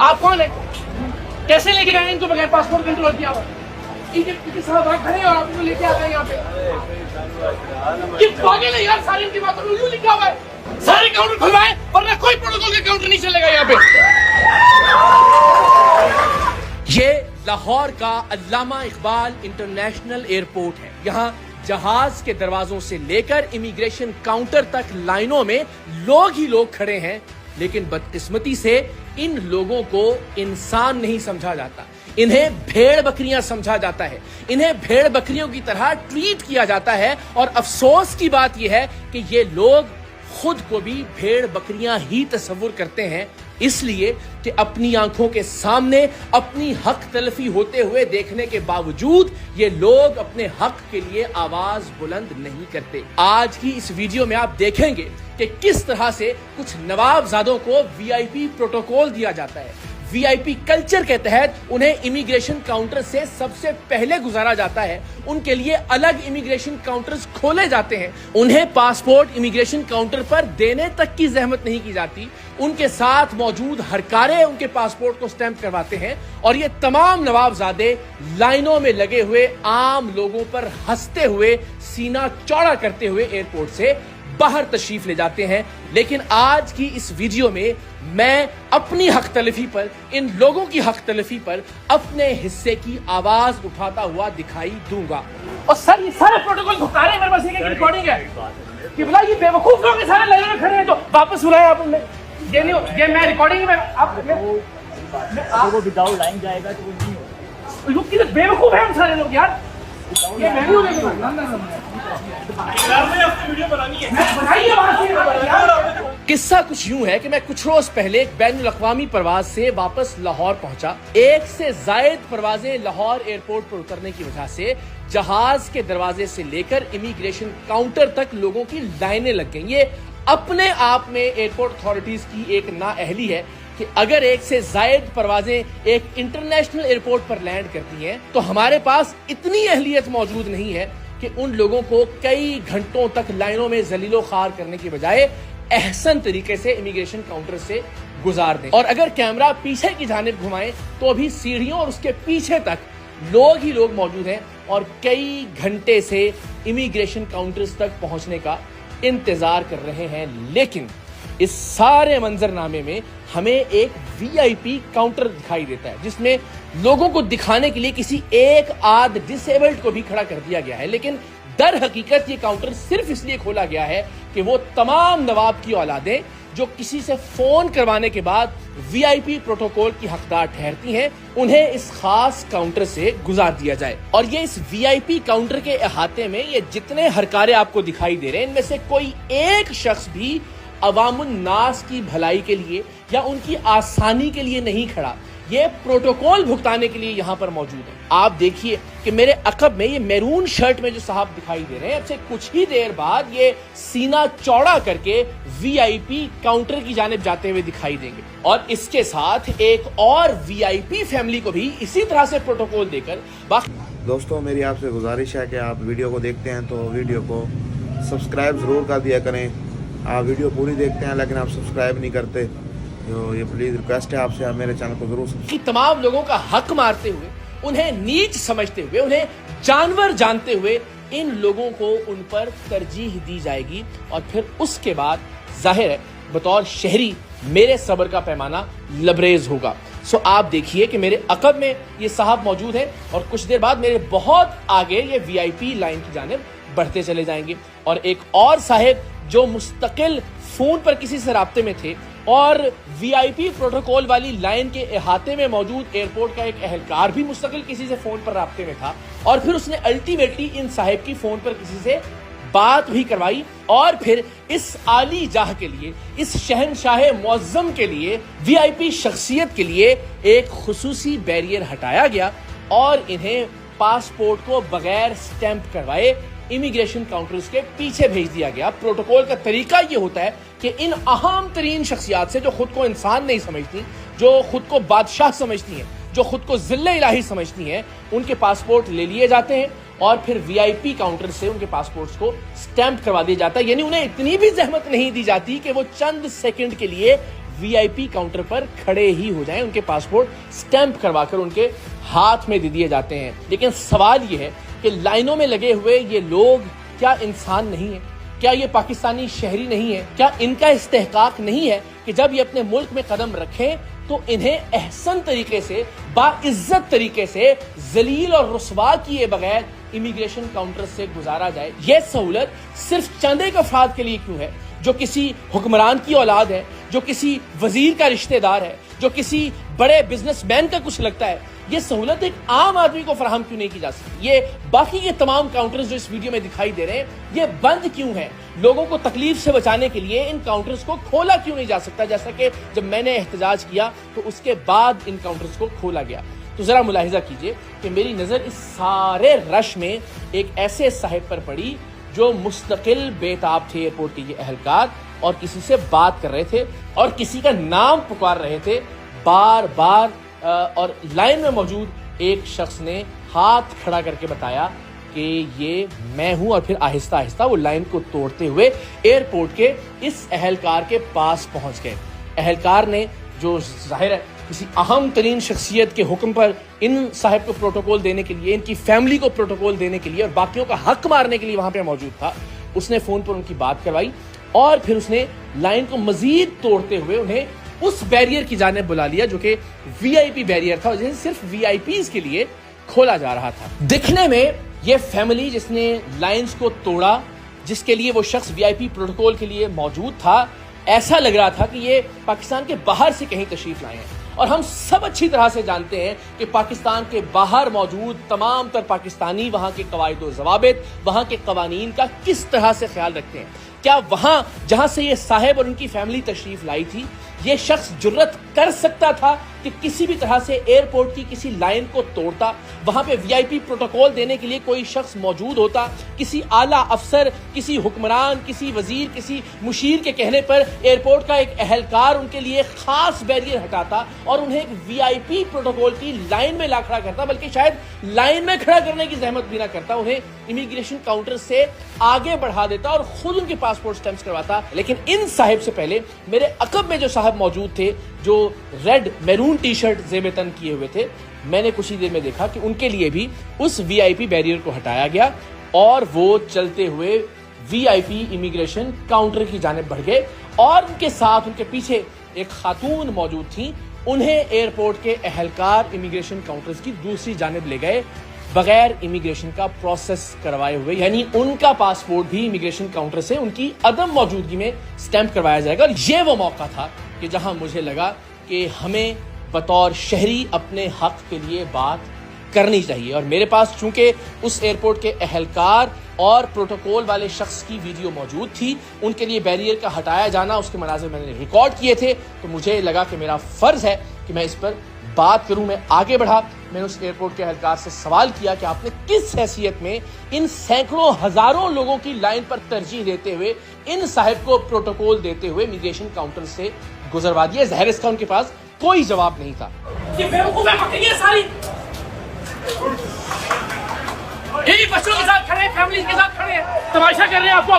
आप कौन है? कैसे लेके गए इनको बगैर पासपोर्ट कंट्रोल किया हुआ? इनके साथ आप खड़े और आप इनको लेके आ गए यहाँ पे? ये पागल है यार, सारी इनकी बातों में यूं लिखा हुआ है सारे काउंटर खुलवाए वरना कोई प्रोटोकॉल का काउंटर नहीं चलेगा यहाँ पे। ये लाहौर का अल्लामा इकबाल इंटरनेशनल एयरपोर्ट है। यहाँ जहाज के दरवाजों से लेकर इमिग्रेशन काउंटर तक लाइनों में लोग ही लोग खड़े हैं, लेकिन बदकिस्मती से इन लोगों को इंसान नहीं समझा जाता। इन्हें भेड़ बकरियां समझा जाता है, इन्हें भेड़ बकरियों की तरह ट्रीट किया जाता है। और अफसोस की बात यह है कि ये लोग खुद को भी भेड़ बकरियां ही तस्वुर करते हैं, इसलिए कि अपनी आंखों के सामने अपनी हक तलफी होते हुए देखने के बावजूद ये लोग अपने हक के लिए आवाज बुलंद नहीं करते। आज की इस वीडियो में आप देखेंगे कि किस तरह से कुछ नवाबजादों को वीआईपी प्रोटोकॉल दिया जाता है। वीआईपी कल्चर के तहत उन्हें इमिग्रेशन काउंटर से सबसे पहले गुजारा जाता है। उनके लिए अलग इमिग्रेशन काउंटर्स खोले जाते हैं। उन्हें पासपोर्ट इमिग्रेशन काउंटर पर देने तक की जहमत नहीं की जाती। उनके साथ मौजूद हरकारे उनके पासपोर्ट को स्टैंप करवाते हैं और ये तमाम नवाबजादे लाइनों में लगे हुए आम लोगों पर हंसते हुए, सीना चौड़ा करते हुए एयरपोर्ट से बाहर तशरीफ ले जाते हैं। लेकिन आज की इस वीडियो में मैं अपनी हक तलफी पर, इन लोगों की हक तलफी पर अपने हिस्से की आवाज उठाता हुआ दिखाई दूंगा। और सर ये सारे प्रोटोकॉल भुगता रहे हैं, मेरे पास ये रिकॉर्डिंग है कि बोला ये बेवकूफ लोग सारे लाइन में खड़े हैं, तो वापस बुलाया आपने। ये नहीं, ये मैं रिकॉर्डिंग में आपको विदाउट लाइन जाएगा तो वो नहीं होगा। लोग कितने बेवकूफ हैं हम सारे लोग यार। ये मैं भी किस्सा कुछ यूं है कि मैं कुछ रोज पहले एक बैनुल-अक़वामी परवाज से वापस लाहौर पहुंचा। एक से जायद परवाजें लाहौर एयरपोर्ट पर उतरने की वजह से जहाज के दरवाजे से लेकर इमिग्रेशन काउंटर तक लोगों की लाइनें लग गई। ये अपने आप में एयरपोर्ट अथॉरिटीज की एक नाअहली है कि अगर एक से जायद परवाजें एक इंटरनेशनल एयरपोर्ट पर लैंड करती हैं तो हमारे पास इतनी अहलियत मौजूद नहीं है कि उन लोगों को कई घंटों तक लाइनों में जलीलो खार करने की बजाय एहसन तरीके से इमिग्रेशन काउंटर से गुजार दें। और अगर कैमरा पीछे की जानिब घुमाएं तो अभी सीढ़ियों और उसके पीछे तक लोग ही लोग मौजूद हैं और कई घंटे से इमिग्रेशन काउंटर्स तक पहुंचने का इंतजार कर रहे हैं। लेकिन इस सारे मंजरनामे में हमें एक वीआईपी काउंटर दिखाई देता है जिसमें लोगों को दिखाने के लिए किसी एक आध डिसेबल्ड को भी खड़ा कर दिया गया है। लेकिन दर हकीकत ये काउंटर सिर्फ इसलिए खोला गया है कि वो तमाम नवाब की औलादें जो किसी से फोन करवाने के बाद वीआईपी प्रोटोकॉल की हकदार ठहरती हैं, उन्हें इस खास काउंटर से गुजार दिया जाए। और ये इस वीआईपी काउंटर के अहाते में ये जितने हरकारे आपको दिखाई दे रहे हैं, इनमें से कोई एक शख्स भी अवामुन नास की भलाई के लिए या उनकी आसानी के लिए नहीं खड़ा। ये प्रोटोकॉल भुगताने के लिए यहाँ पर मौजूद है। आप देखिए कि मेरे अकब में ये मैरून शर्ट में जो साहब दिखाई दे रहे हैं, अब से कुछ ही देर बाद ये सीना चौड़ा करके वीआईपी काउंटर की जानिब जाते हुए दिखाई देंगे। और इसके साथ एक और वीआईपी फैमिली को भी इसी तरह से प्रोटोकॉल देकर दोस्तों, मेरी आपसे गुजारिश है कि आप वीडियो को देखते हैं तो वीडियो को सब्सक्राइब जरूर कर दिया करें। आप वीडियो पूरी देखते हैं लेकिन आप सब्सक्राइब नहीं करते, तो ये प्लीज रिक्वेस्ट है आपसे, आप मेरे चैनल को जरूर कि तमाम लोगों का हक मारते हुए, उन्हें नीच समझते हुए, उन्हें जानवर जानते हुए इन लोगों को उन पर तरजीह दी जाएगी। और फिर उसके बाद जाहिर है बतौर शहरी मेरे सब्र का पैमाना लबरेज होगा। सो आप देखिए कि मेरे अकब में ये साहब मौजूद हैं और कुछ देर बाद मेरे बहुत आगे ये वीआईपी लाइन की जानिब बढ़ते चले जाएंगे। और एक और साहिब जो मुस्तकिल फोन पर किसी से राब्ते में थे और वीआईपी प्रोटोकॉल वाली लाइन के अहाते में मौजूद एयरपोर्ट का एक एहलकार भी मुस्तकिल किसी से फोन पर राब्ते में था और फिर उसने अल्टीमेटली इन साहिब की फोन पर किसी से बात भी करवाई और फिर इस आली जाह के लिए, इस शहनशाह मुअज्जम के लिए, वीआईपी शख्सियत के लिए एक खुसूसी बैरियर हटाया गया और इन्हें पासपोर्ट को बगैर स्टैंप करवाए इमिग्रेशन काउंटर्स के पीछे भेज दिया गया। प्रोटोकॉल का तरीका ये होता है कि इन अहम तरीन शख्सियात से जो खुद को इंसान नहीं समझती, जो खुद को बादशाह समझती हैं, जो खुद को जिल्ले इलाही समझती हैं, उनके पासपोर्ट ले लिए जाते हैं और फिर वीआईपी काउंटर से उनके पासपोर्ट्स को स्टैंप करवा दिया जाता है। यानी उन्हें इतनी भी जहमत नहीं दी जाती कि वो चंद सेकंड के लिए वीआईपी काउंटर पर खड़े ही हो जाएं, उनके पासपोर्ट स्टैंप करवाकर उनके हाथ में दे दिए जाते हैं। लेकिन सवाल यह है कि लाइनों में लगे हुए ये लोग क्या इंसान नहीं है? क्या ये पाकिस्तानी शहरी नहीं है? क्या इनका इस्तेहकाक नहीं है कि जब ये अपने मुल्क में कदम रखें तो इन्हें एहसन तरीके से, बाइज्जत तरीके से, जलील और रुसवा किए बगैर इमिग्रेशन काउंटर से गुजारा जाए? यह सहूलत सिर्फ चंद एक अफराद के लिए क्यों है, जो किसी हुक्मरान की औलाद है, जो किसी वजीर का रिश्तेदार है, जो किसी बड़े बिजनेसमैन का कुछ लगता है? ये सहूलत एक आम आदमी को फराहम क्यों नहीं की जा सकती? ये बाकी के तमाम काउंटर्स जो इस वीडियो में दिखाई दे रहे हैं, ये बंद क्यों हैं? लोगों को तकलीफ से बचाने के लिए इन काउंटर्स को खोला क्यों नहीं जा सकता? जैसा कि जब मैंने एहतजाज किया तो उसके बाद इन काउंटर्स को खोला गया। तो जरा मुलाहिजा कीजिए कि मेरी नजर इस सारे रश में एक ऐसे साहिब पर पड़ी जो मुस्तकिल बेताब थे एयरपोर्ट के ये अहलकार, और किसी से बात कर रहे थे और किसी का नाम पुकार रहे थे बार बार। और लाइन में मौजूद एक शख्स ने हाथ खड़ा करके बताया कि ये मैं हूं, और फिर आहिस्ता आहिस्ता वो लाइन को तोड़ते हुए एयरपोर्ट के इस अहलकार के पास पहुंच गए। अहलकार ने, जो जाहिर है किसी अहम तरीन शख्सियत के हुक्म पर इन साहब को प्रोटोकॉल देने के लिए, इनकी फैमिली को प्रोटोकॉल देने के लिए और बाकियों का हक मारने के लिए वहां पे मौजूद था, उसने फोन पर उनकी बात करवाई और फिर उसने लाइन को मजीद तोड़ते हुए उन्हें उस बैरियर की जानिब बुला लिया जो कि वीआईपी बैरियर था, जिसे सिर्फ वीआईपीज के लिए खोला जा रहा था। दिखने में यह फैमिली जिसने लाइंस को तोड़ा, जिसके लिए वो शख्स वीआईपी प्रोटोकॉल के लिए मौजूद था, ऐसा लग रहा था कि ये पाकिस्तान के बाहर से कहीं तशरीफ लाए हैं। और हम सब अच्छी तरह से जानते हैं कि पाकिस्तान के बाहर मौजूद तमाम तर पाकिस्तानी वहां के कवायद व ज़वाबित, वहां के कवानीन का किस तरह से ख्याल रखते हैं। क्या वहां जहां से ये साहिब और उनकी फैमिली तशरीफ लाई थी, ये शख्स जुर्रत कर सकता था कि किसी भी तरह से एयरपोर्ट की किसी लाइन को तोड़ता, वहां पे वीआईपी प्रोटोकॉल देने के लिए कोई शख्स मौजूद होता, किसी आला अफसर, किसी हुक्मरान, किसी वजीर, किसी मुशीर के कहने पर एयरपोर्ट का एक अहलकार उनके लिए खास बैरियर हटाता और उन्हें एक वीआईपी प्रोटोकॉल की लाइन में ला खड़ा करता, बल्कि शायद लाइन में खड़ा करने की जहमत भी ना करता, उन्हें इमिग्रेशन काउंटर से आगे बढ़ा देता और खुद उनके पासपोर्ट स्टैंप्स करवाता। लेकिन इन साहिब से पहले मेरे अकब में जो साहब मौजूद थे, जो रेड मैरून टी शर्ट ज़ेब-ए-तन किए हुए थे, मैंने कुछ ही देर में देखा कि उनके लिए भी उस वीआईपी बैरियर को हटाया गया और वो चलते हुए वीआईपी इमिग्रेशन काउंटर की जानिब बढ़ गए और उनके साथ, उनके पीछे एक खातून मौजूद थी। उन्हें एयरपोर्ट के अहलकार इमिग्रेशन काउंटर्स की दूसरी जानिब ले गए बगैर इमिग्रेशन का प्रोसेस करवाए हुए, यानी उनका पासपोर्ट भी इमिग्रेशन काउंटर से उनकी अदम मौजूदगी में स्टैंप करवाया जाएगा। और ये वो मौका था कि जहां मुझे लगा कि हमें बतौर शहरी अपने हक के लिए बात करनी चाहिए। और मेरे पास चूंकि उस एयरपोर्ट के अहलकार और प्रोटोकॉल वाले शख्स की वीडियो मौजूद थी, उनके लिए बैरियर का हटाया जाना, उसके मनाज़िर मैंने रिकॉर्ड किए थे, तो मुझे लगा कि मेरा फर्ज है कि मैं इस पर बात करूं। मैं आगे बढ़ा, मैंने उस एयरपोर्ट के अहलकार से सवाल किया कि आपने किस हैसियत में इन सैकड़ों हजारों लोगों की लाइन पर तरजीह देते हुए इन साहिब को प्रोटोकॉल देते हुए इमिग्रेशन काउंटर से गुजरवा दिया। ज़ाहिर इसका उनके पास कोई जवाब नहीं था। यही बच्चों के साथ खड़े, फैमिली के साथ खड़े, तमाशा कर रहे हैं। आपको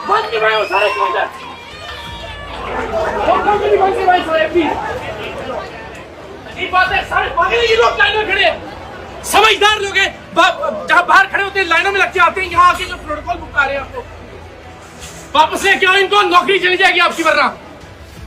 बंद करवाए वो सारे काउंटर, बंद करवाए सारे। बात है, सारे पागल ही लोग लाइन में खड़े, समझदार लोग हैं, जहां बाहर खड़े होते हैं लाइनों में लग के आते हैं, यहाँ आके जो प्रोटोकॉल बुका रहे हैं आपको वापस लेके आओ, इनको नौकरी चली जाएगी आपकी वरना।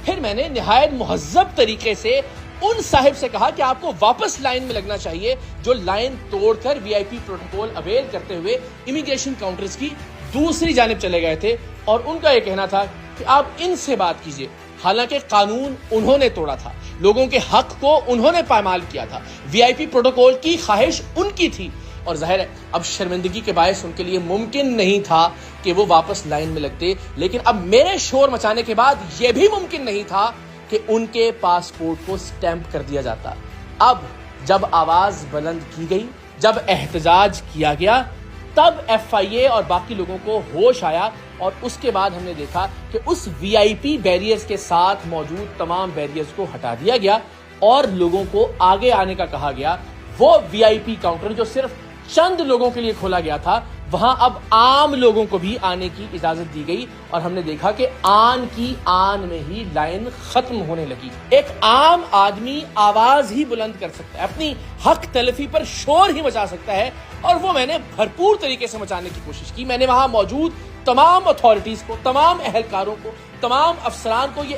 फिर मैंने निहायत मुहज्जब तरीके से उन साहिब से कहा कि आपको वापस लाइन में लगना चाहिए, जो लाइन तोड़कर वीआईपी प्रोटोकॉल अवेल करते हुए इमिग्रेशन काउंटर्स की दूसरी जानिब चले गए थे। और उनका यह कहना था कि आप इनसे बात कीजिए, हालांकि कानून उन्होंने तोड़ा था, लोगों के हक को उन्होंने पामाल किया था, वीआईपी प्रोटोकॉल की ख्वाहिश उनकी थी। और जाहिर है अब शर्मिंदगी के बायस उनके लिए मुमकिन नहीं था कि वो वापस लाइन में लगते, लेकिन अब मेरे शोर मचाने के बाद यह भी मुमकिन नहीं था कि उनके पासपोर्ट को स्टैंप कर दिया जाता। अब जब आवाज बुलंद की गई, जब एहतजाज किया गया, तब एफआईए और बाकी लोगों को होश आया और उसके बाद हमने देखा कि उस वीआईपी बैरियर्स के साथ मौजूद तमाम बैरियर्स को हटा दिया गया और लोगों को आगे आने का कहा गया। वो वीआईपी काउंटर जो सिर्फ चंद लोगों के लिए खोला गया था, वहां अब आम लोगों को भी आने की इजाजत दी गई और हमने देखा कि आन की आन में ही लाइन खत्म होने लगी। एक आम आदमी आवाज ही बुलंद कर सकता है, अपनी हक तलफी पर शोर ही मचा सकता है, और वो मैंने भरपूर तरीके से मचाने की कोशिश की। मैंने वहां मौजूद तमाम अथॉरिटीज को, तमाम अहलकारों को, तमाम अफसरान को ये